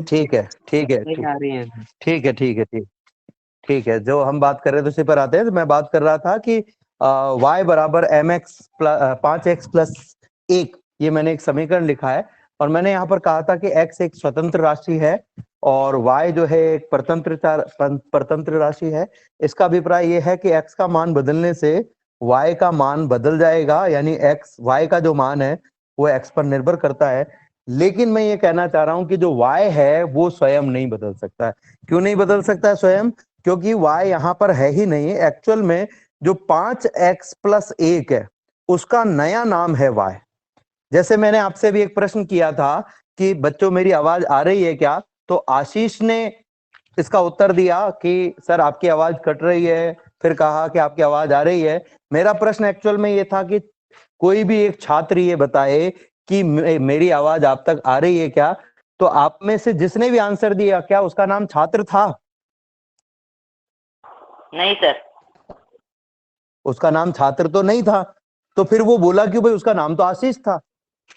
ठीक है ठीक है नहीं आ रही है। ठीक है ठीक है ठीक ठीक है। जो हम बात कर रहे थे उसी पर आते हैं। तो मैं बात कर रहा था कि y बराबर एम एक्स 5x+1, ये मैंने एक समीकरण लिखा है और मैंने यहाँ पर कहा था कि x एक स्वतंत्र राशि है और y जो है एक परतंत्र राशि है। इसका अभिप्राय ये है कि x का मान बदलने से y का मान बदल जाएगा, यानी y का जो मान है वो x पर निर्भर करता है। लेकिन मैं ये कहना चाह रहा हूं कि जो y है वो स्वयं नहीं बदल सकता है। क्यों नहीं बदल सकता है स्वयं? क्योंकि y यहाँ पर है ही नहीं। एक्चुअल में जो 5x+1 है उसका नया नाम है y। जैसे मैंने आपसे भी एक प्रश्न किया था कि बच्चों मेरी आवाज आ रही है क्या, तो आशीष ने इसका उत्तर दिया कि सर आपकी आवाज कट रही है, फिर कहा कि आपकी आवाज आ रही है। मेरा प्रश्न एक्चुअल में ये था कि कोई भी एक छात्र ये बताए कि मेरी आवाज आप तक आ रही है क्या। तो आप में से जिसने भी आंसर दिया, क्या उसका नाम छात्र था? नहीं सर। उसका नाम छात्र तो नहीं था। तो फिर वो बोला क्यों भाई? उसका नाम तो आशीष था।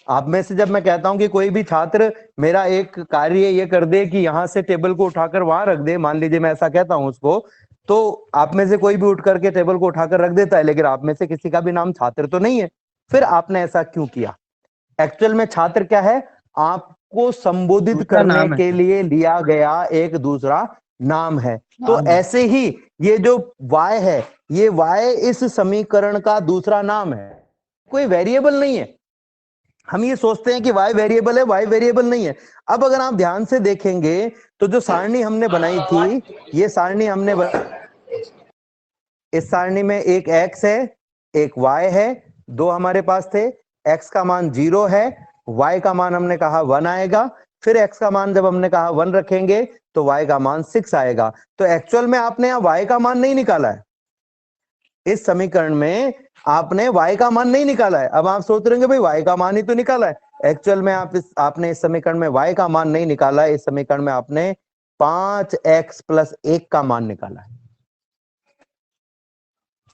आप में से जब मैं कहता हूं कि कोई भी छात्र मेरा एक कार्य ये कर दे कि यहां से टेबल को उठाकर वहां रख दे, मान लीजिए मैं ऐसा कहता हूं उसको, तो आप में से कोई भी उठ करके टेबल को उठाकर रख देता है, लेकिन आप में से किसी का भी नाम छात्र तो नहीं है। फिर आपने ऐसा क्यों किया? एक्चुअल में छात्र क्या है? आपको संबोधित दूसरा करने नाम है के सर। लिए लिया गया एक दूसरा नाम है। तो नाम है। ऐसे ही ये जो y है, ये y इस समीकरण का दूसरा नाम है, कोई वेरिएबल नहीं है। हम ये सोचते हैं कि y वेरिएबल है, y वेरिएबल नहीं है। अब अगर आप ध्यान से देखेंगे तो जो सारणी हमने बनाई थी, ये सारणी इस सारणी में एक x है, एक y है, दो हमारे पास थे। x का मान 0 है, y का मान हमने कहा 1 आएगा। फिर x का मान जब हमने कहा 1 रखेंगे तो y का मान 6 आएगा। तो एक्चुअल में आपने यहां y का मान नहीं निकाला है। इस समीकरण में आपने y का मान नहीं निकाला है। अब आप सोच रहे होंगे भाई y का मान ही तो निकाला है। एक्चुअल में आपने इस समीकरण में y का मान नहीं निकाला है। इस समीकरण में आपने 5x+1 का मान निकाला है।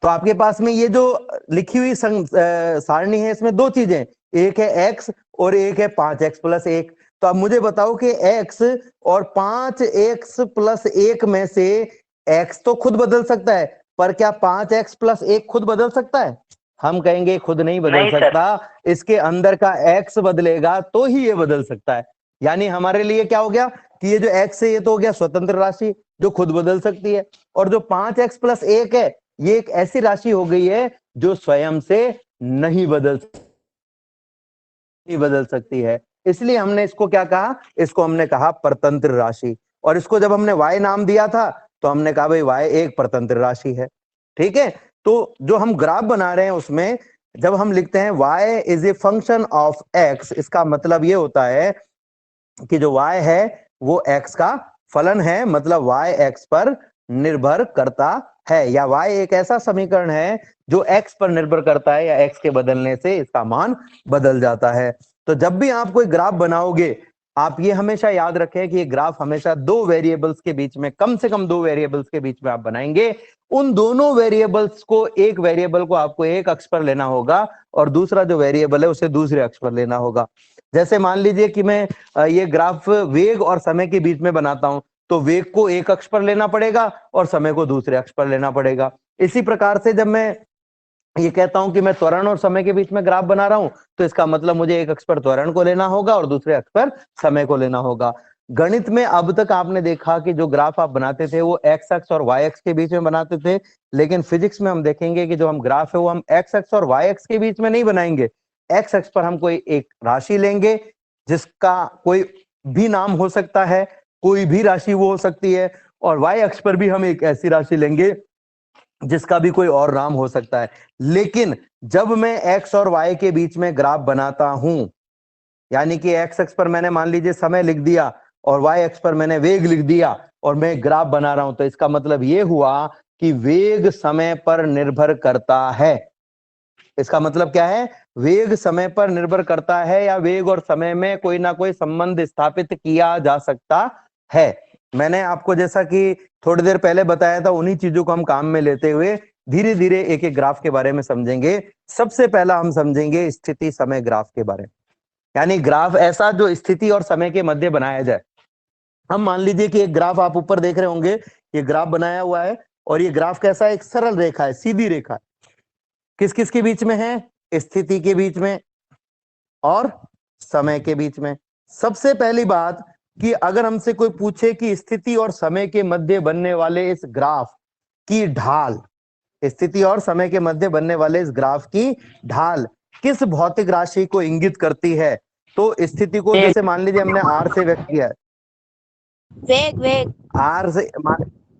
तो आपके पास में ये जो लिखी हुई सारणी है, इसमें दो चीजें, एक है x और एक है 5x+1। तो अब मुझे बताओ कि x और 5x+1 में से x तो खुद बदल सकता है, पर क्या 5x+1 खुद बदल सकता है? हम कहेंगे खुद नहीं बदल नहीं सर। सकता, इसके अंदर का x बदलेगा तो ही ये बदल सकता है। यानी हमारे लिए क्या हो गया कि ये जो x है ये तो हो गया स्वतंत्र राशि जो खुद बदल सकती है, और जो 5x+1 है ये एक ऐसी राशि हो गई है जो स्वयं से नहीं बदल सकती है। इसलिए हमने इसको क्या कहा? इसको हमने कहा परतंत्र राशि। और इसको जब हमने y नाम दिया था तो हमने कहा भाई y एक परतंत्र राशि है। ठीक है। तो जो हम ग्राफ बना रहे हैं उसमें जब हम लिखते हैं y is a function of x, इसका मतलब ये होता है कि जो y है वो x का फलन है, मतलब y x पर निर्भर करता है, या y एक ऐसा समीकरण है जो x पर निर्भर करता है, या x के बदलने से इसका मान बदल जाता है। तो जब भी आप कोई ग्राफ बनाओगे, आप ये हमेशा याद रखें कि ये ग्राफ हमेशा दो वेरिएबल्स के बीच में, कम से कम दो वेरिएबल्स के बीच में आप बनाएंगे। उन दोनों वेरिएबल्स को, एक वेरिएबल को आपको एक अक्ष पर लेना होगा और दूसरा जो वेरिएबल है उसे दूसरे अक्ष पर लेना होगा। जैसे मान लीजिए कि मैं ये ग्राफ वेग और समय के बीच में बनाता हूं, तो वेग को एक अक्ष पर लेना पड़ेगा और समय को दूसरे अक्ष पर लेना पड़ेगा। इसी प्रकार से जब मैं ये कहता हूं कि मैं त्वरण और समय के बीच में ग्राफ बना रहा हूं, तो इसका मतलब मुझे एक अक्ष पर त्वरण को लेना होगा और दूसरे अक्ष पर समय को लेना होगा। गणित में अब तक आपने देखा कि जो ग्राफ आप बनाते थे वो एक्स अक्ष और वाई अक्ष के बीच में बनाते थे, लेकिन फिजिक्स में हम देखेंगे कि जो हम ग्राफ है वो हम एक्स अक्ष और वाई अक्ष के बीच में नहीं बनाएंगे। एक्स अक्ष पर हम कोई एक राशि लेंगे जिसका कोई भी नाम हो सकता है, कोई भी राशि वो हो सकती है, और वाई अक्ष पर भी हम एक ऐसी राशि लेंगे जिसका भी कोई और नाम हो सकता है। लेकिन जब मैं एक्स और वाई के बीच में ग्राफ बनाता हूं, यानी कि एक्स अक्ष पर मैंने मान लीजिए समय लिख दिया और वाई अक्ष पर मैंने वेग लिख दिया और मैं ग्राफ बना रहा हूं, तो इसका मतलब यह हुआ कि वेग समय पर निर्भर करता है। इसका मतलब क्या है? वेग समय पर निर्भर करता है, या वेग और समय में कोई ना कोई संबंध स्थापित किया जा सकता है। मैंने आपको जैसा कि थोड़ी देर पहले बताया था, उन्हीं चीजों को हम काम में लेते हुए धीरे धीरे एक एक ग्राफ के बारे में समझेंगे। सबसे पहला हम समझेंगे स्थिति समय ग्राफ के बारे में, यानी ग्राफ ऐसा जो स्थिति और समय के मध्य बनाया जाए। हम मान लीजिए कि एक ग्राफ आप ऊपर देख रहे होंगे, ये ग्राफ बनाया हुआ है और ये ग्राफ कैसा है, एक सरल रेखा है, सीधी रेखा है। किस किस के बीच में है, स्थिति के बीच में और समय के बीच में। सबसे पहली बात कि अगर हमसे कोई पूछे कि स्थिति और समय के मध्य बनने वाले इस ग्राफ की ढाल, स्थिति और समय के मध्य बनने वाले इस ग्राफ की ढाल किस भौतिक राशि को इंगित करती है, तो स्थिति को जैसे मान लीजिए हमने आर से व्यक्त किया है, वेग वेग आर से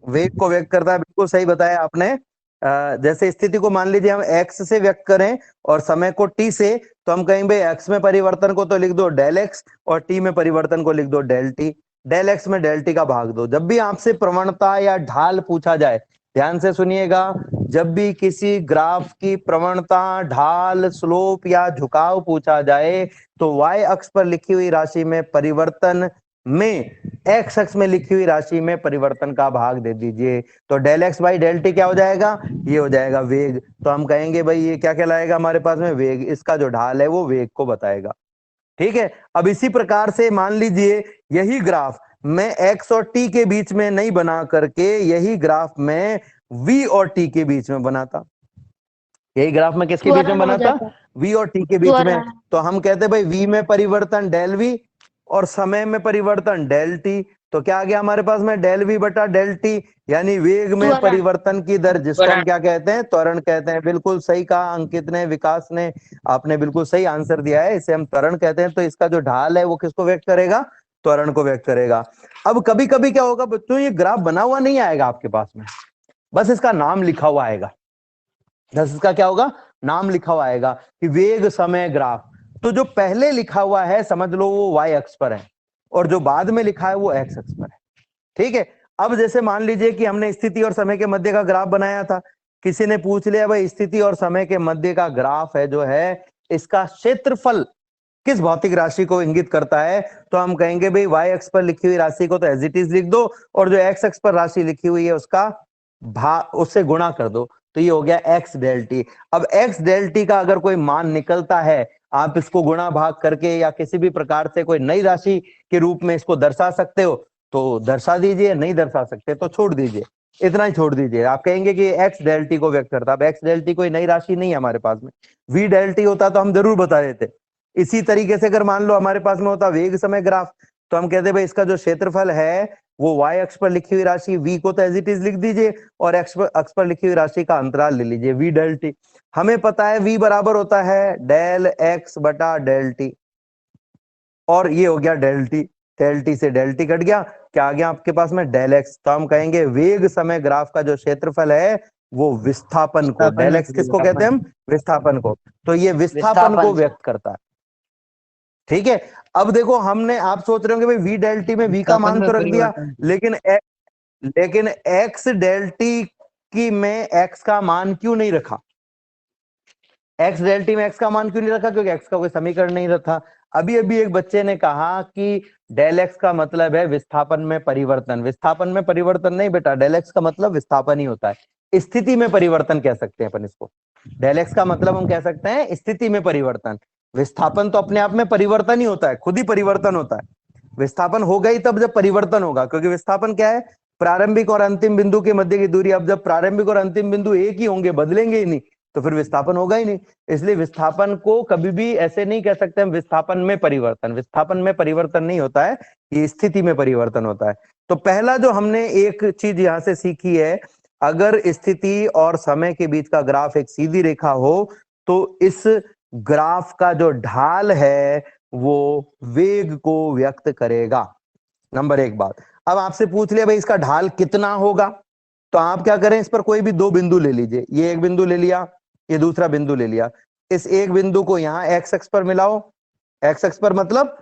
वेग को व्यक्त करता है, बिल्कुल सही बताया आपने। जैसे स्थिति को मान लीजिए हम एक्स से व्यक्त करें और समय को टी से, तो हम कहेंगे भाई एक्स में परिवर्तन को तो लिख दो डेल एक्स और टी में परिवर्तन को लिख दो डेल टी। डेल एक्स में डेल टी का भाग दो। जब भी आपसे प्रवणता या ढाल पूछा जाए, ध्यान से सुनिएगा, जब भी किसी ग्राफ की प्रवणता, ढाल, स्लोप या झुकाव पूछा जाए तो वाई अक्ष पर लिखी हुई राशि में परिवर्तन में एक्स अक्ष में लिखी हुई राशि में परिवर्तन का भाग दे दीजिए। तो del X by del T क्या हो जाएगा, ये हो जाएगा वेग। तो हम कहेंगे भाई ये क्या कहलाएगा हमारे पास में, वेग। इसका जो ढाल है वो वेग को बताएगा। ठीक है। अब इसी प्रकार से मान लीजिए यही ग्राफ मैं एक्स और टी के बीच में नहीं बना करके यही ग्राफ मैं वी और टी के बीच में बनाता। यही ग्राफ में किसके बीच में त्वरण हो बनाता, जाता है। वी और टी के बीच में। त्वरण। तो हम कहते भाई वी में परिवर्तन डेल वी और समय में परिवर्तन डेल टी। तो क्या आ गया हमारे पास में, डेल वी बटा डेल टी, यानी वेग में त्वरण। परिवर्तन की दर, जिसको हम क्या कहते हैं, त्वरण कहते हैं। बिल्कुल सही कहा अंकित ने, विकास ने, आपने बिल्कुल सही आंसर दिया है, इसे हम त्वरण कहते हैं। तो इसका जो ढाल है वो किसको व्यक्त करेगा, त्वरण को व्यक्त करेगा। अब कभी कभी क्या होगा बच्चों, ये ग्राफ बना हुआ नहीं आएगा आपके पास में, बस इसका नाम लिखा हुआ आएगा। बस इसका क्या होगा, नाम लिखा हुआ आएगा कि वेग समय ग्राफ। तो जो पहले लिखा हुआ है समझ लो वो वाई अक्ष पर है और जो बाद में लिखा है वो एक्स अक्ष पर है। ठीक है। अब जैसे मान लीजिए कि हमने स्थिति और समय के मध्य का ग्राफ बनाया था, किसी ने पूछ लिया भाई स्थिति और समय के मध्य का ग्राफ है जो है, इसका क्षेत्रफल किस भौतिक राशि को इंगित करता है, तो हम कहेंगे भाई वाई अक्ष पर लिखी हुई राशि को तो एज इट इज लिख दो और जो एक्स अक्ष पर राशि लिखी हुई है उसका उससे गुणा कर दो। तो ये हो गया एक्स डेल टी। अब एक्स डेल टी का अगर कोई मान निकलता है, आप इसको गुणा भाग करके या किसी भी प्रकार से कोई नई राशि के रूप में इसको दर्शा सकते हो तो दर्शा दीजिए, नहीं दर्शा सकते तो छोड़ दीजिए, इतना ही छोड़ दीजिए। आप कहेंगे कि एक्स डेल टी को व्यक्त करता है। अब एक्स डेल टी कोई नई राशि नहीं है हमारे पास में, वी डेल टी होता तो हम जरूर बता देते। इसी तरीके से अगर मान लो हमारे पास में होता वेग समय ग्राफ, तो हम कहते भाई इसका जो क्षेत्रफल है वो वाई अक्ष पर लिखी हुई राशि वी को तो एज इट इज लिख दीजिए और एक्स अक्ष पर लिखी हुई राशि का अंतराल ले लीजिए वी डेल टी। हमें पता है वी बराबर होता है डेल एक्स बटा डेल टी और ये हो गया डेल टी। डेल टी से डेल टी कट गया, क्या आ गया आपके पास में, डेल एक्स। तो हम कहेंगे वेग समय ग्राफ का जो क्षेत्रफल है वो विस्थापन को, डेल एक्स किसको कहते हैं हम, विस्थापन को। तो ये विस्थापन को व्यक्त करता है। ठीक है। अब देखो हमने, आप सोच रहे होंगे भाई वी डेल टी में वी का मान तो रख दिया, लेकिन एक्स डेल टी की में एक्स का मान क्यों नहीं रखा, एक्स डेल टी में एक्स का मान क्यों नहीं रखा, क्योंकि एक्स का कोई समीकरण नहीं रखा। अभी अभी एक बच्चे ने कहा कि डेल एक्स का मतलब है विस्थापन में परिवर्तन। विस्थापन में परिवर्तन नहीं बेटा, डेल एक्स का मतलब विस्थापन ही होता है। स्थिति में परिवर्तन कह सकते हैं अपन इसको, डेल एक्स का मतलब हम कह सकते हैं स्थिति में परिवर्तन। विस्थापन तो अपने आप में परिवर्तन ही होता है, खुद ही परिवर्तन होता है। विस्थापन होगा ही तब जब परिवर्तन होगा, क्योंकि विस्थापन क्या है, प्रारंभिक और अंतिम बिंदु के मध्य की दूरी। अब जब प्रारंभिक और अंतिम बिंदु एक ही होंगे, बदलेंगे ही नहीं, तो फिर विस्थापन होगा ही नहीं। इसलिए विस्थापन को कभी भी ऐसे नहीं कह सकते हम विस्थापन में परिवर्तन। विस्थापन में परिवर्तन नहीं होता है, ये स्थिति में परिवर्तन होता है। तो पहला जो हमने एक चीज यहां से सीखी है, अगर स्थिति और समय के बीच का ग्राफ एक सीधी रेखा हो तो इस ग्राफ का जो ढाल है वो वेग को व्यक्त करेगा। नंबर एक बात। अब आपसे पूछ लिया भाई इसका ढाल कितना होगा, तो आप क्या करें, इस पर कोई भी दो बिंदु ले लीजिए। ये एक बिंदु ले लिया, ये दूसरा बिंदु ले लिया। इस एक बिंदु को यहां एक्स अक्ष पर मिलाओ। एक्स अक्ष पर मतलब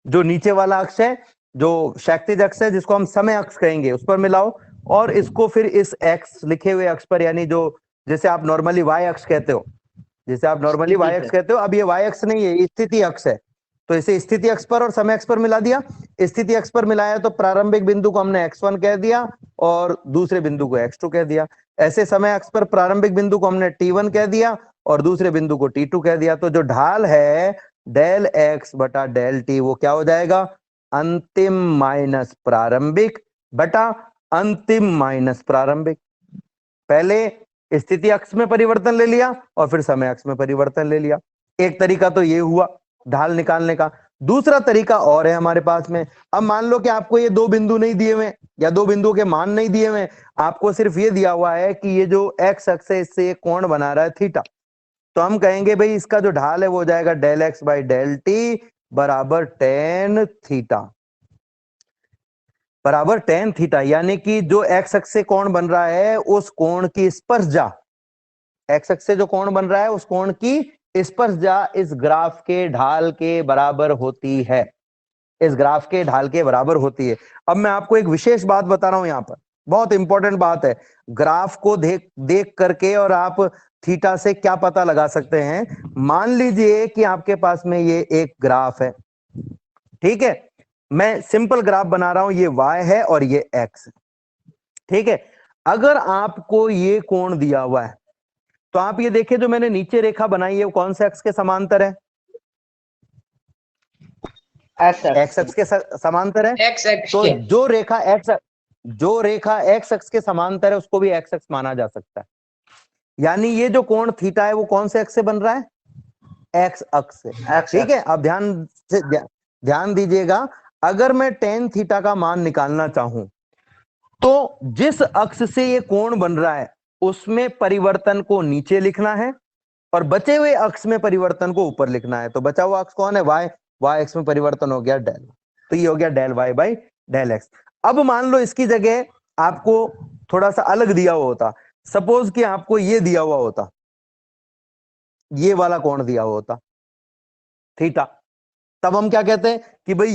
जो नीचे वाला अक्ष है, जो क्षैतिज अक्ष है, जिसको हम समय अक्ष कहेंगे, उस पर मिलाओ। और इसको फिर इस एक्स लिखे हुए अक्ष पर, यानी जो जैसे आप नॉर्मली वाई अक्ष कहते हो, जैसे आप नॉर्मली वाई अक्ष कहते हो, अब ये वाई अक्ष नहीं है, ये स्थिति अक्ष है। तो इसे स्थिति अक्ष पर और समय अक्ष पर मिला दिया। स्थिति अक्ष पर मिलाया तो प्रारंभिक बिंदु को हमने x1 कह दिया और दूसरे बिंदु को x2 कह दिया। ऐसे समय अक्ष पर प्रारंभिक बिंदु को हमने t1 कह दिया और दूसरे बिंदु को t2 कह दिया। तो जो ढाल है डेल x बटा डेल टी वो क्या हो जाएगा, अंतिम माइनस प्रारंभिक बटा अंतिम माइनस प्रारंभिक। पहले स्थिति अक्ष में परिवर्तन ले लिया और फिर समय अक्ष में परिवर्तन ले लिया। एक तरीका तो ये हुआ ढाल निकालने का। दूसरा तरीका और है हमारे पास में। अब मान लो कि आपको ये दो बिंदु नहीं दिए हुए या दो बिंदुओं के मान नहीं दिए हुए, आपको सिर्फ ये दिया हुआ है कि ये जो एक्स अक्ष है इससे ये कोण बना रहा है थीटा। तो हम कहेंगे भाई इसका जो ढाल है वो हो जाएगा del X by del T बराबर टेन थीटा, बराबर टेन थीटा। यानी कि जो एक्स अक्ष से कोण बन रहा है उस कोण की स्पर्शजा, एक्स अक्ष से जो कोण बन रहा है उस कोण की स्पर्शजा इस ग्राफ के ढाल के बराबर होती है, इस ग्राफ के ढाल के बराबर होती है। अब मैं आपको एक विशेष बात बता रहा हूं, यहां पर बहुत इंपॉर्टेंट बात है। ग्राफ को देख करके और आप थीटा से क्या पता लगा सकते हैं। मान लीजिए कि आपके पास में ये एक ग्राफ है, ठीक है, मैं सिंपल ग्राफ बना रहा हूं, ये y है और ये x, ठीक है। अगर आपको ये कोण दिया हुआ है तो आप ये देखिए जो मैंने नीचे रेखा बनाई है वो कौन से अक्ष के समांतर है? एक्स अक्ष के समांतर है। तो जो रेखा एक्स अक्ष के समांतर है उसको भी एक्स अक्ष माना जा सकता है। यानी ये जो कोण थीटा है वो कौन से अक्ष से बन रहा है? एक्स अक्ष से, ठीक है। अब ध्यान दीजिएगा, अगर मैं टेन थीटा का मान निकालना चाहूं तो जिस अक्ष से ये कोण बन रहा है उसमें परिवर्तन को नीचे लिखना है और बचे हुए अक्ष में परिवर्तन को ऊपर लिखना है। तो बचा हुआ अक्ष कौन है? वाई। वाई अक्ष में परिवर्तन हो गया डेल, तो ये हो गया del Y by del X. अब मान लो इसकी जगह आपको थोड़ा सा अलग दिया हुआ होता, सपोज कि आपको ये दिया हुआ होता, ये वाला कोण दिया हुआ होता थीटा, तब हम क्या कहते हैं कि भाई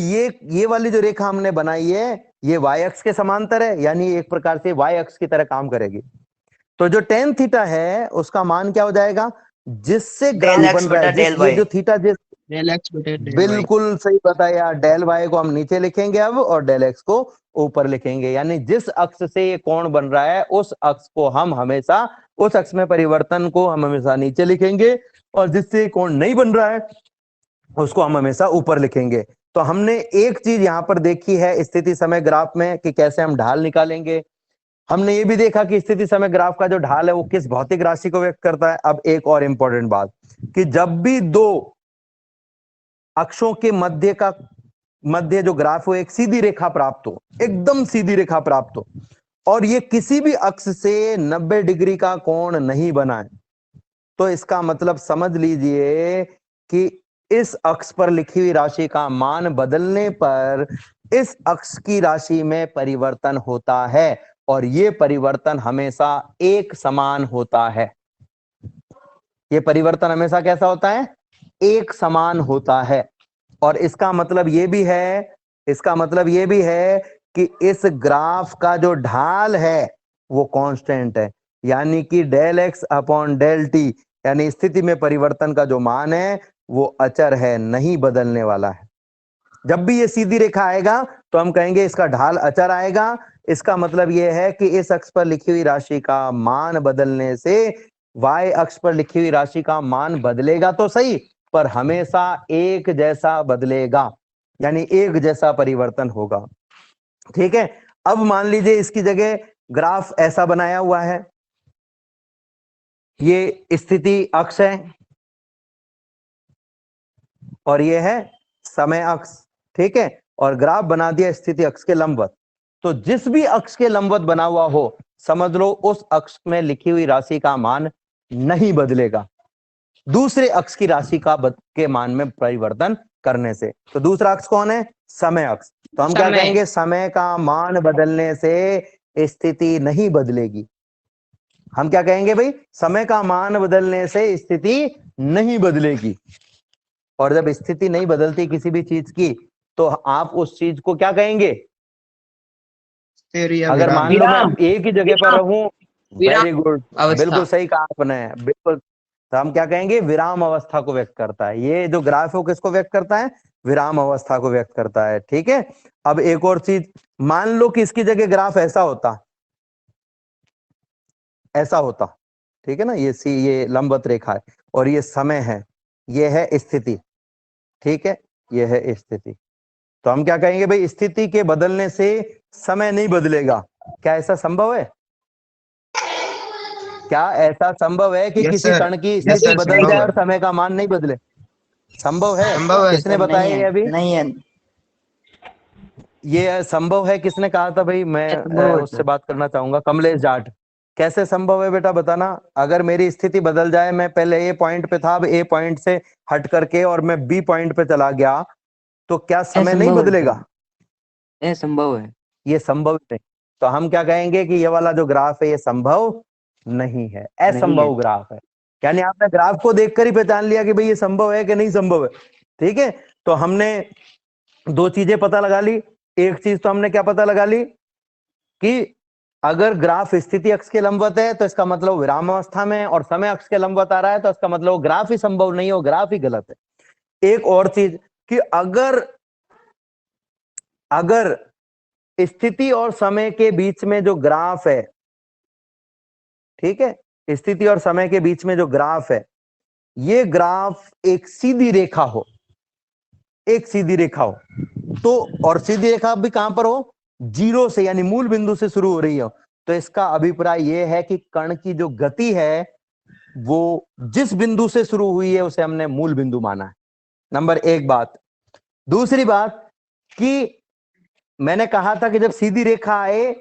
ये वाली जो रेखा हमने बनाई है ये वाई अक्ष के समांतर है, यानी एक प्रकार से वाई अक्ष की तरह काम करेगी। तो जो टेन थीटा है उसका मान क्या हो जाएगा? जिससे ग्राफ बन रहा है, ये जो थीटा बिल्कुल सही बताया, डेल वाई को हम नीचे लिखेंगे अब और डेल एक्स को ऊपर लिखेंगे। यानी जिस अक्ष से ये कोण बन रहा है उस अक्ष को हम हमेशा, उस अक्ष में परिवर्तन को हम हमेशा नीचे लिखेंगे और जिससे कोण नहीं बन रहा है उसको हम हमेशा ऊपर लिखेंगे। तो हमने एक चीज यहां पर देखी है स्थिति समय ग्राफ में कि कैसे हम ढाल निकालेंगे। हमने ये भी देखा कि स्थिति समय ग्राफ का जो ढाल है वो किस भौतिक राशि को व्यक्त करता है। अब एक और इंपॉर्टेंट बात कि जब भी दो अक्षों के मध्य जो ग्राफ हो एक सीधी रेखा प्राप्त हो, एकदम सीधी रेखा प्राप्त हो और ये किसी भी अक्ष से 90 डिग्री का कोण नहीं बनाए, तो इसका मतलब समझ लीजिए कि इस अक्ष पर लिखी हुई राशि का मान बदलने पर इस अक्ष की राशि में परिवर्तन होता है और ये परिवर्तन हमेशा एक समान होता है। ये परिवर्तन हमेशा कैसा होता है? एक समान होता है। और इसका मतलब ये भी है, इसका मतलब ये भी है कि इस ग्राफ का जो ढाल है वो कांस्टेंट है, यानी कि del X upon del T, यानी स्थिति में परिवर्तन का जो मान है वो अचर है, नहीं बदलने वाला है। जब भी ये सीधी रेखा आएगा तो हम कहेंगे इसका ढाल अचर आएगा। इसका मतलब यह है कि इस अक्ष पर लिखी हुई राशि का मान बदलने से y अक्ष पर लिखी हुई राशि का मान बदलेगा तो सही, पर हमेशा एक जैसा बदलेगा, यानी एक जैसा परिवर्तन होगा, ठीक है। अब मान लीजिए इसकी जगह ग्राफ ऐसा बनाया हुआ है, ये स्थिति अक्ष है और ये है समय अक्ष, ठीक है, और ग्राफ बना दिया स्थिति अक्ष के लंबवत। तो जिस भी अक्ष के लंबवत बना हुआ हो समझ लो उस अक्ष में लिखी हुई राशि का मान नहीं बदलेगा दूसरे अक्ष की राशि के मान में परिवर्तन करने से। तो दूसरा अक्ष कौन है? समय अक्ष। तो हम क्या कहेंगे? समय का मान बदलने से स्थिति नहीं बदलेगी। हम क्या कहेंगे भाई? समय का मान बदलने से स्थिति नहीं बदलेगी। और जब स्थिति नहीं बदलती किसी भी चीज की तो आप उस चीज को क्या कहेंगे? अगर मान लो मैं एक ही जगह पर रहूं, वेरी गुड, बिल्कुल सही कहा आपने, बिल्कुल। तो हम क्या कहेंगे? विराम अवस्था को व्यक्त करता है। ये जो ग्राफ है किसको व्यक्त करता है? विराम अवस्था को व्यक्त करता है, ठीक है। अब एक और चीज, मान लो कि इसकी जगह ग्राफ ऐसा होता, ऐसा होता, ठीक है ना, ये लंबवत रेखा है और ये समय है, ये है स्थिति, ठीक है, ये है स्थिति। तो हम क्या कहेंगे भाई, स्थिति के बदलने से समय नहीं बदलेगा। क्या ऐसा संभव है? क्या ऐसा संभव है कि यस किसी सर, कण की यस स्थिति सर, बदल संभव जाए है, और समय का मान नहीं बदले? संभव है? संभव है किसने सर, बताया नहीं ये है, अभी? नहीं है, ये संभव है किसने कहा था भाई? मैं संभव है उससे सर। बात करना चाहूंगा, कमलेश जाट। कैसे संभव है बेटा, बताना। अगर मेरी स्थिति बदल जाए, मैं पहले ए पॉइंट पे था, अब ए पॉइंट से हट करके और मैं बी पॉइंट पे चला गया, तो क्या समय नहीं संभव है बदलेगा? सर, ये संभव है। ये संभव नहीं। तो हम क्या कहेंगे कि ये वाला जो ग्राफ है ये संभव नहीं है, नहीं है, असंभव ग्राफ है। यानी आपने ग्राफ को देखकर ही पहचान लिया कि भाई ये संभव है कि नहीं संभव है। ठीक है, तो हमने दो चीजें पता लगा ली। एक चीज तो हमने क्या पता लगा ली कि अगर ग्राफ स्थिति अक्ष के लंबवत है तो इसका मतलब विराम अवस्था में, और समय अक्ष के लंबवत आ रहा है तो इसका मतलब ग्राफ ही संभव नहीं हो, ग्राफ ही गलत है। एक और चीज कि अगर स्थिति और समय के बीच में जो ग्राफ है, ठीक है, स्थिति और समय के बीच में जो ग्राफ है, ये ग्राफ एक सीधी रेखा हो, एक सीधी रेखा हो, तो और सीधी रेखा भी कहां पर हो? जीरो से, यानी मूल बिंदु से शुरू हो रही हो, तो इसका अभिप्राय यह है कि कण की जो गति है वो जिस बिंदु से शुरू हुई है उसे हमने मूल बिंदु माना है। नंबर एक बात। दूसरी बात कि मैंने कहा था कि जब सीधी रेखा आए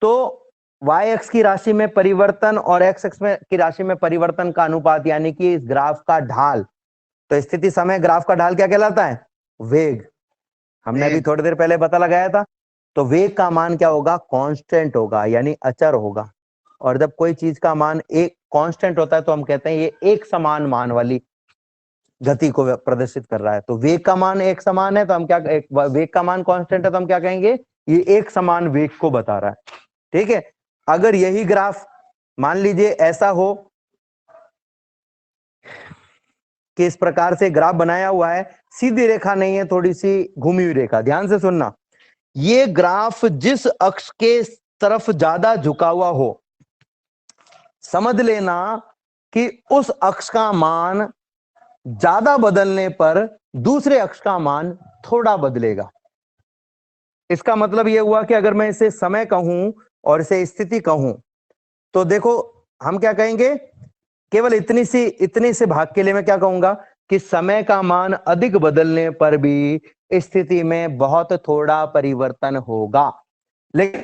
तो y अक्ष की राशि में परिवर्तन और x अक्ष में की राशि में परिवर्तन का अनुपात, यानी कि इस ग्राफ का ढाल, तो स्थिति समय ग्राफ का ढाल क्या कहलाता है? वेग। हमने अभी वेग। थोड़ी देर पहले पता लगाया था। तो वेग का मान क्या होगा? कांस्टेंट होगा, यानी अचर होगा। और जब कोई चीज का मान एक कांस्टेंट होता है तो हम कहते हैं ये एक समान मान वाली गति को प्रदर्शित कर रहा है। तो वेग का मान एक समान है तो हम क्या, एक वेग का मान कांस्टेंट है तो हम क्या कहेंगे? ये एक समान वेग को बता रहा है। ठीक है, अगर यही ग्राफ मान लीजिए ऐसा हो कि इस प्रकार से ग्राफ बनाया हुआ है, सीधी रेखा नहीं है, थोड़ी सी घूमी हुई रेखा, ध्यान से सुनना, ये ग्राफ जिस अक्ष के तरफ ज्यादा झुका हुआ हो, समझ लेना कि उस अक्ष का मान ज्यादा बदलने पर दूसरे अक्ष का मान थोड़ा बदलेगा। इसका मतलब यह हुआ कि अगर मैं इसे समय कहूं और इसे स्थिति कहूं, तो देखो हम क्या कहेंगे, केवल इतनी से भाग के लिए मैं क्या कहूंगा कि समय का मान अधिक बदलने पर भी स्थिति में बहुत थोड़ा परिवर्तन होगा। लेकिन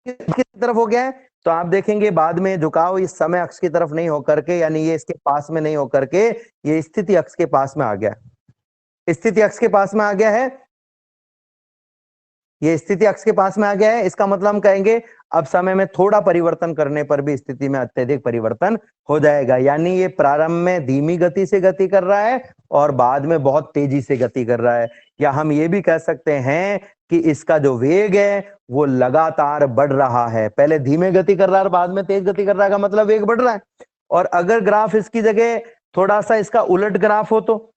किसकी तरफ हो गया है? तो आप देखेंगे बाद में झुकाव इस समय अक्ष की तरफ नहीं होकर के, यानी ये इसके पास में नहीं होकर के ये स्थिति अक्ष के पास में आ गया है। स्थिति अक्ष के पास में आ गया है, ये स्थिति अक्ष के पास में आ गया है। इसका मतलब हम कहेंगे अब समय में थोड़ा परिवर्तन करने पर भी स्थिति में अत्यधिक परिवर्तन हो जाएगा। यानी ये प्रारंभ में धीमी गति से गति कर रहा है और बाद में बहुत तेजी से गति कर रहा है। या हम ये भी कह सकते हैं कि इसका जो वेग है वो लगातार बढ़ रहा है, पहले धीमे गति कर रहा है और बाद में तेज गति कर रहा है, का मतलब वेग बढ़ रहा है। और अगर ग्राफ इसकी जगह थोड़ा सा इसका उलट ग्राफ हो, तो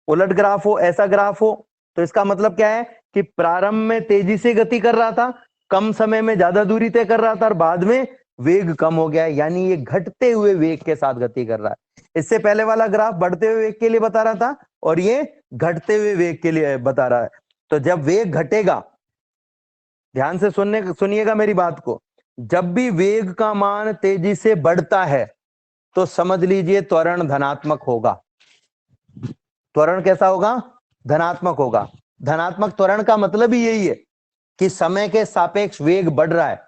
उलट ग्राफ हो, ऐसा ग्राफ हो, तो इसका मतलब क्या है कि प्रारंभ में तेजी से गति कर रहा था, कम समय में ज्यादा दूरी तय कर रहा था और बाद में वेग कम हो गया, यानी ये घटते हुए वेग के साथ गति कर रहा है। इससे पहले वाला ग्राफ बढ़ते हुए वेग के लिए बता रहा था और ये घटते हुए वेग के लिए बता रहा है। तो जब वेग घटेगा, ध्यान से सुनिएगा मेरी बात को, जब भी वेग का मान तेजी से बढ़ता है तो समझ लीजिए त्वरण धनात्मक होगा। त्वरण कैसा होगा? धनात्मक होगा। धनात्मक त्वरण का मतलब ही यही है कि समय के सापेक्ष वेग बढ़ रहा है,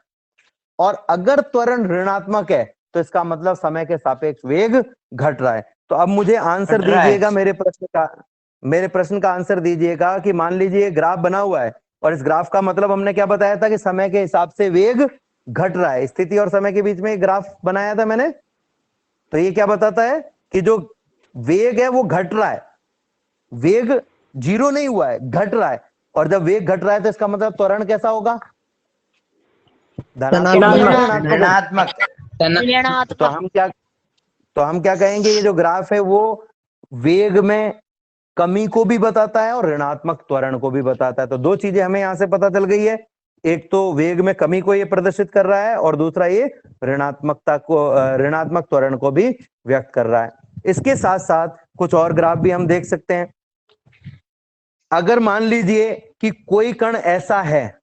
और अगर त्वरण ऋणात्मक है तो इसका मतलब समय के सापेक्ष वेग घट रहा है। तो अब मुझे आंसर घट रहा है। दीजिएगा मेरे प्रश्न का आंसर दीजिएगा कि मान लीजिए ग्राफ बना हुआ है और इस ग्राफ का मतलब हमने क्या बताया था कि समय के हिसाब से वेग घट रहा है। स्थिति और समय के बीच में एक ग्राफ बनाया था मैंने, तो ये क्या बताता है कि जो वेग है वो घट रहा है, वेग जीरो नहीं हुआ है, घट रहा है। और जब वेग घट रहा है तो इसका मतलब त्वरण कैसा होगा? धनात्मक होगा, ऋणात्मक होगा। तो हम क्या कहेंगे, ये जो ग्राफ है वो वेग में कमी को भी बताता है और ऋणात्मक त्वरण को भी बताता है। तो दो चीजें हमें यहां से पता चल गई है एक तो वेग में कमी को ये प्रदर्शित कर रहा है और दूसरा ये ऋणात्मकता को ऋणात्मक त्वरण को भी व्यक्त कर रहा है। इसके साथ साथ कुछ और ग्राफ भी हम देख सकते हैं। अगर मान लीजिए कि कोई कण ऐसा है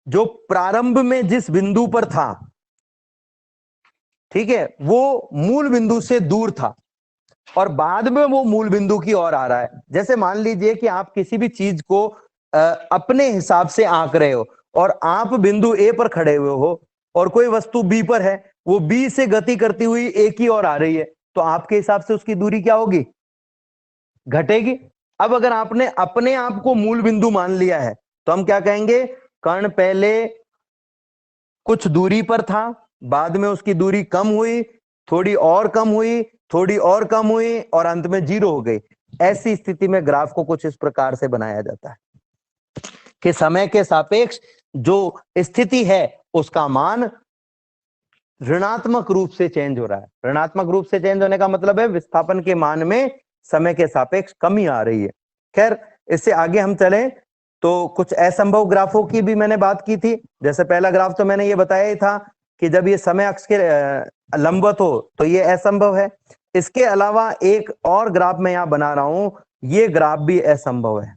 जो प्रारंभ में जिस बिंदु पर था, ठीक है, वो मूल बिंदु से दूर था और बाद में वो मूल बिंदु की ओर आ रहा है। जैसे मान लीजिए कि आप किसी भी चीज को अपने हिसाब से आंक रहे हो और आप बिंदु ए पर खड़े हुए हो और कोई वस्तु बी पर है, वो बी से गति करती हुई ए की ओर आ रही है, तो आपके हिसाब से उसकी दूरी क्या होगी? घटेगी। अब अगर आपने अपने आप को मूल बिंदु मान लिया है तो हम क्या कहेंगे? कण पहले कुछ दूरी पर था, बाद में उसकी दूरी कम हुई, थोड़ी और कम हुई, थोड़ी और कम हुई और अंत में 0 हो गई। ऐसी स्थिति में ग्राफ को कुछ इस प्रकार से बनाया जाता है कि समय के सापेक्ष जो स्थिति है उसका मान ऋणात्मक रूप से चेंज हो रहा है। ऋणात्मक रूप से चेंज होने का मतलब है विस्थापन के मान में समय के सापेक्ष कमी आ रही है। खैर, इससे आगे हम चलें तो कुछ असंभव ग्राफों की भी मैंने बात की थी। जैसे पहला ग्राफ तो मैंने ये बताया ही था कि जब ये समय अक्ष के लंबवत हो तो ये असंभव है। इसके अलावा एक और ग्राफ मैं यहां बना रहा हूं, ये ग्राफ भी असंभव है।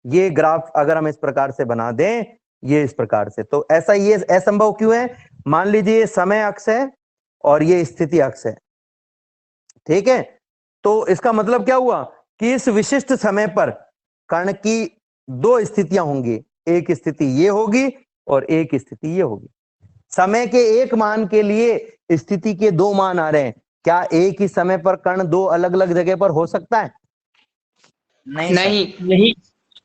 ये ग्राफ अगर हम इस प्रकार से बना दें, ये इस प्रकार से, तो ऐसा ये असंभव क्यों है? मान लीजिए ये समय अक्ष है और ये स्थिति अक्ष है, ठीक है। तो इसका मतलब क्या हुआ कि इस विशिष्ट समय पर कण की दो स्थितियां होंगी, एक स्थिति ये होगी और एक स्थिति ये होगी। समय के एक मान के लिए स्थिति के दो मान आ रहे हैं। क्या एक ही समय पर कण दो अलग अलग जगह पर हो सकता है? नहीं नहीं नहीं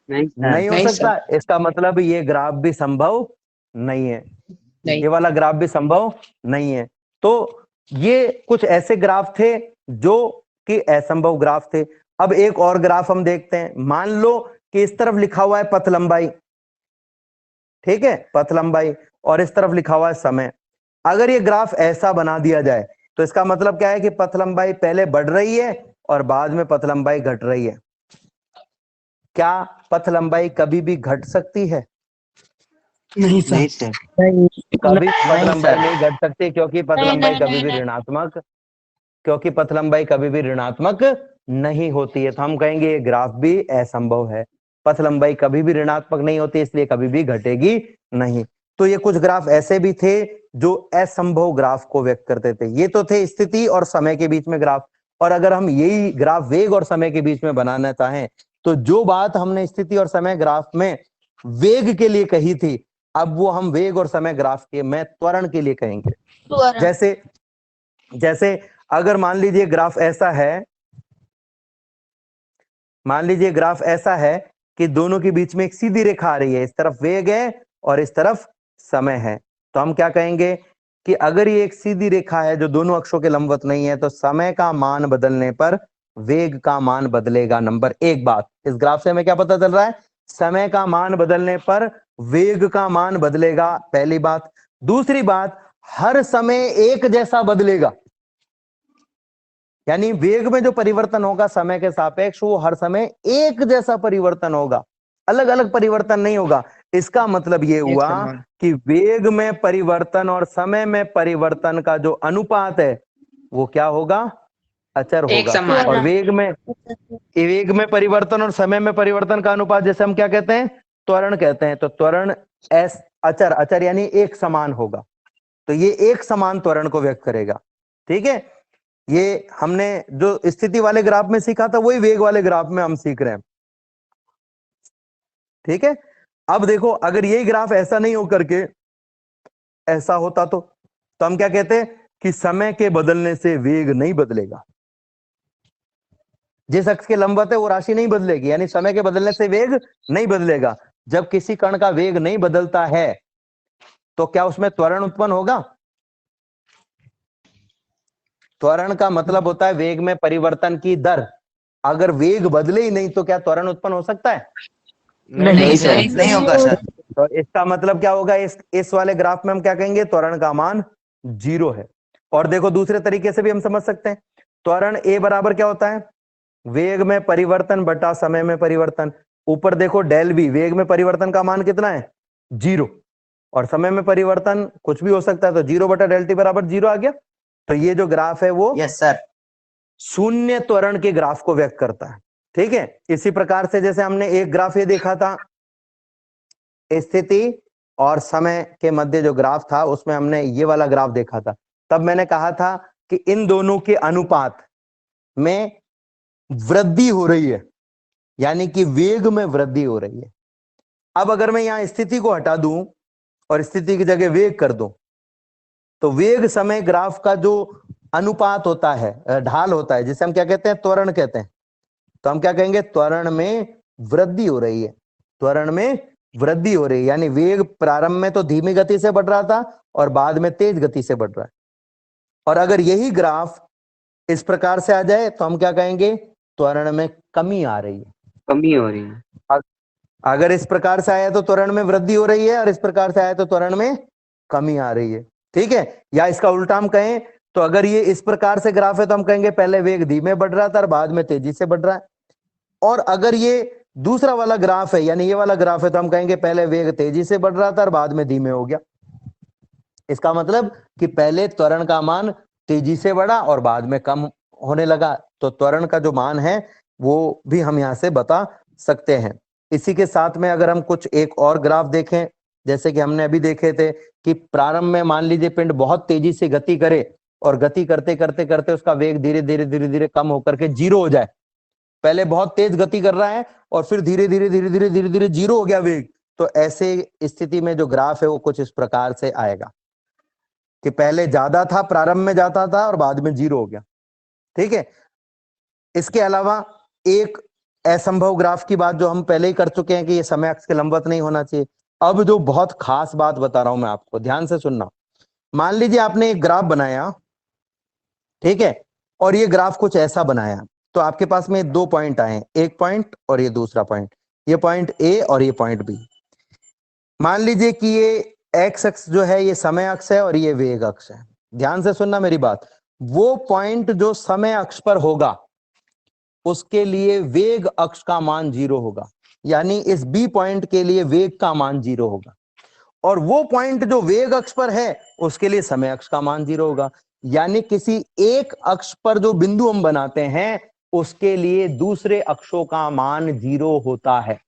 नहीं हो नहीं सकता। इसका मतलब ये ग्राफ भी संभव नहीं है, नहीं। ये वाला ग्राफ भी संभव नहीं है। तो ये कुछ ऐसे ग्राफ थे जो कि असंभव ग्राफ थे। अब एक और ग्राफ हम देखते हैं। मान लो कि इस तरफ लिखा हुआ है पथ लंबाई, ठीक है, पथ लंबाई, और इस तरफ लिखा हुआ है समय। अगर ये ग्राफ ऐसा बना दिया जाए तो इसका मतलब क्या है कि पथ लंबाई पहले बढ़ रही है और बाद में पथ लंबाई घट रही है। क्या पथ लंबाई कभी भी घट सकती है? नहीं नहीं सर। सर कभी पथ नहीं लंबाई सर। नहीं घट सकती क्योंकि पथ नहीं, लंबाई नहीं, कभी नहीं, भी नहीं। ऋणात्मक, क्योंकि पथ लंबाई कभी भी ऋणात्मक नहीं होती है। तो हम कहेंगे ये ग्राफ भी असंभव है। पथ लंबाई कभी भी ऋणात्मक नहीं होती, इसलिए कभी भी घटेगी नहीं। तो ये कुछ ग्राफ ऐसे भी थे जो असंभव ग्राफ को व्यक्त करते थे। ये तो थे स्थिति और समय के बीच में ग्राफ। और अगर हम यही ग्राफ वेग और समय के बीच में बनाना चाहें तो जो बात हमने स्थिति और समय ग्राफ में वेग के लिए कही थी, अब वो हम वेग और समय ग्राफ के में त्वरण के लिए कहेंगे। त्वरण। जैसे जैसे अगर मान लीजिए ग्राफ ऐसा है, मान लीजिए ग्राफ ऐसा है कि दोनों के बीच में एक सीधी रेखा आ रही है, इस तरफ वेग है और इस तरफ समय है, तो हम क्या कहेंगे कि अगर ये एक सीधी रेखा है जो दोनों अक्षों के लंबवत नहीं है तो समय का मान बदलने पर वेग का मान बदलेगा। नंबर एक बात, इस ग्राफ से हमें क्या पता चल रहा है? समय का मान बदलने पर वेग का मान बदलेगा, पहली बात। दूसरी बात, हर समय एक जैसा बदलेगा, यानी वेग में जो परिवर्तन होगा समय के सापेक्ष वो हर समय एक जैसा परिवर्तन होगा, अलग अलग परिवर्तन नहीं होगा। इसका मतलब ये हुआ कि वेग में परिवर्तन और समय में परिवर्तन का जो अनुपात है वो क्या होगा? अचर एक होगा। समान। और वेग में परिवर्तन और समय में परिवर्तन का अनुपात जैसे हम क्या कहते हैं? त्वरण कहते हैं। तो त्वरण अचर, अचर यानी एक समान होगा, तो ये एक समान त्वरण को व्यक्त करेगा। ठीक है, ये हमने जो स्थिति वाले ग्राफ में सीखा था वही वेग वाले ग्राफ में हम सीख रहे हैं। ठीक है, अब देखो अगर यही ग्राफ ऐसा नहीं होकर के ऐसा होता तो हम क्या कहते हैं कि समय के बदलने से वेग नहीं बदलेगा। जिस अक्ष के लंबवत है वो राशि नहीं बदलेगी, यानी समय के बदलने से वेग नहीं बदलेगा। जब किसी कण का वेग नहीं बदलता है तो क्या उसमें त्वरण उत्पन्न होगा? त्वरण का मतलब होता है वेग में परिवर्तन की दर। अगर वेग बदले ही नहीं तो क्या त्वरण उत्पन्न हो सकता है? नहीं सर नहीं होगा सर। तो इसका मतलब क्या होगा? इस वाले ग्राफ में हम क्या कहेंगे? त्वरण का मान 0 है। और देखो दूसरे तरीके से भी हम समझ सकते हैं, त्वरण ए बराबर क्या होता है? वेग में परिवर्तन बटा समय में परिवर्तन। ऊपर देखो डेल वी, वेग में परिवर्तन का मान कितना है? जीरो, और समय में परिवर्तन कुछ भी हो सकता है, तो 0/Δt बराबर 0 आ गया। तो ये जो ग्राफ है वो यस सर। शून्य त्वरण के ग्राफ को व्यक्त करता है। ठीक है, इसी प्रकार से जैसे हमने एक ग्राफ ये देखा था, स्थिति और समय के मध्य जो ग्राफ था, उसमें हमने ये वाला ग्राफ देखा था। तब मैंने कहा था कि इन दोनों के अनुपात में वृद्धि हो रही है, यानी कि वेग में वृद्धि हो रही है। अब अगर मैं यहां स्थिति को हटा दूं और स्थिति की जगह वेग कर दूं, तो वेग समय ग्राफ का जो अनुपात होता है, ढाल होता है, जिसे हम क्या कहते हैं, त्वरण कहते हैं। तो हम क्या कहेंगे, त्वरण में वृद्धि हो रही है, त्वरण में वृद्धि हो रही है, यानी वेग प्रारंभ में तो धीमी गति से बढ़ रहा था और बाद में तेज गति से बढ़ रहा है। और अगर यही ग्राफ इस प्रकार से आ जाए तो हम क्या कहेंगे, त्वरण में कमी आ रही है, कमी हो रही है। अगर इस प्रकार से आया तो त्वरण में वृद्धि हो रही है, और इस प्रकार से आया तो त्वरण में कमी आ रही है। ठीक है, या इसका उल्टा हम कहें तो अगर ये इस प्रकार से ग्राफ है तो हम कहेंगे पहले वेग धीमे बढ़ रहा था और बाद में तेजी से बढ़ रहा है। और अगर ये दूसरा वाला ग्राफ है, यानी ये वाला ग्राफ है, तो हम कहेंगे पहले वेग तेजी से बढ़ रहा था और बाद में धीमे हो गया। इसका मतलब कि पहले त्वरण का मान तेजी से बढ़ा और बाद में कम होने लगा। तो त्वरण का जो मान है वो भी हम यहां से बता सकते हैं। इसी के साथ में अगर हम कुछ एक और ग्राफ देखें, जैसे कि हमने अभी देखे थे कि प्रारंभ में मान लीजिए पिंड बहुत तेजी से गति करे और गति करते करते करते उसका वेग धीरे धीरे धीरे धीरे कम होकर के जीरो हो जाए। पहले बहुत तेज गति कर रहा है और फिर धीरे धीरे धीरे धीरे धीरे धीरे जीरो हो गया वेग। तो ऐसे स्थिति में जो ग्राफ है वो कुछ इस प्रकार से आएगा कि पहले ज्यादा था, प्रारंभ में जाता था और बाद में जीरो हो गया। ठीक है, इसके अलावा एक असंभव ग्राफ की बात जो हम पहले ही कर चुके हैं कि ये समय अक्ष के लंबवत नहीं होना चाहिए। अब जो बहुत खास बात बता रहा हूं मैं आपको, ध्यान से सुनना। मान लीजिए आपने एक ग्राफ बनाया, ठीक है, और ये ग्राफ कुछ ऐसा बनाया, तो आपके पास में दो पॉइंट आए, एक पॉइंट और ये दूसरा पॉइंट, ये पॉइंट ए और ये पॉइंट बी। मान लीजिए कि ये एक्स अक्ष जो है ये समय अक्ष है और ये वेग अक्ष है। ध्यान से सुनना मेरी बात। वो पॉइंट जो समय अक्ष पर होगा उसके लिए वेग अक्ष का मान 0 होगा, यानी इस बी पॉइंट के लिए वेग का मान 0 होगा। और वो पॉइंट जो वेग अक्ष पर है उसके लिए समय अक्ष का मान 0 होगा। यानी किसी एक अक्ष पर जो बिंदु हम बनाते हैं उसके लिए दूसरे अक्षों का मान 0 होता है,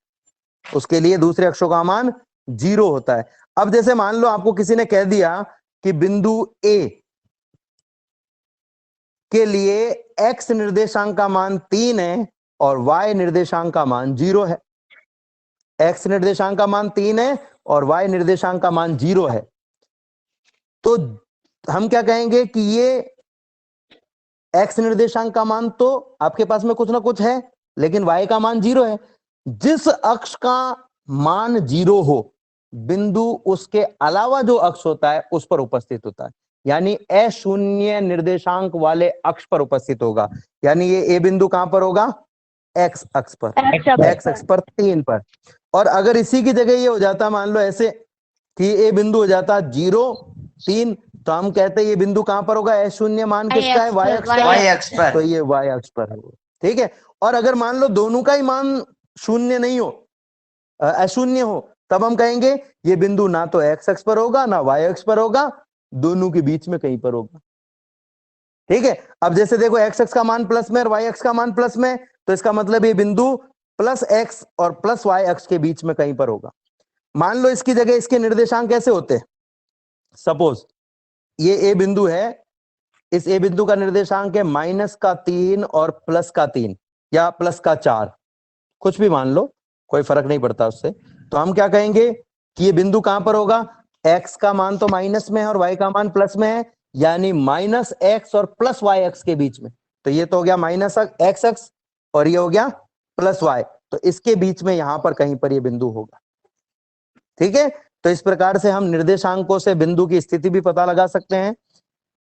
उसके लिए दूसरे अक्षों का मान 0 होता है। अब जैसे मान लो आपको किसी ने कह दिया कि बिंदु ए के लिए x निर्देशांक का मान 3 है और y निर्देशांक का मान 0 है। x निर्देशांक का मान 3 है और y निर्देशांक का मान 0 है। तो हम क्या कहेंगे कि ये x निर्देशांक का मान तो आपके पास में कुछ ना कुछ है, लेकिन y का मान 0 है। जिस अक्ष का मान 0 हो, बिंदु उसके अलावा जो अक्ष होता है उस पर उपस्थित होता है, यानी अशून्य निर्देशांक वाले अक्ष पर उपस्थित होगा। यानी ये ए बिंदु कहां पर होगा, एक्स अक्ष पर, एक्स अक्ष पर 3 पर। और अगर इसी की जगह ये हो जाता, मान लो ऐसे कि ए बिंदु हो जाता 0 3, तो हम कहते हैं ये बिंदु कहां पर होगा, अशून्य मान किसका है, वाई अक्ष का, वाई अक्ष पर। तो ये वाई अक्ष पर है। ठीक है, और अगर मान लो दोनों का ही मान शून्य नहीं हो, अशून्य हो, तब हम कहेंगे ये बिंदु ना तो एक्स अक्ष पर होगा ना वाई अक्ष पर होगा, दोनों के बीच में कहीं पर होगा। ठीक है, अब जैसे देखो एक्स अक्ष का मान प्लस में और वाई अक्ष का मान प्लस में, तो इसका मतलब ये बिंदु प्लस एक्स और प्लस वाई अक्ष के बीच में कहीं पर होगा। मान लो इसकी जगह इसके निर्देशांक कैसे होते, सपोज ये ए बिंदु है, इस ए बिंदु का निर्देशांक है -3 और +3 या +4, कुछ भी मान लो, कोई फर्क नहीं पड़ता उससे। तो हम क्या कहेंगे कि ये बिंदु कहां पर होगा, x का मान तो माइनस में है और y का मान प्लस में है, यानी -x और +y अक्ष के बीच में। तो ये तो हो गया -x अक्ष और ये हो गया +y, तो इसके बीच में यहां पर कहीं पर ये बिंदु होगा। ठीक है, तो इस प्रकार से हम निर्देशांकों से बिंदु की स्थिति भी पता लगा सकते हैं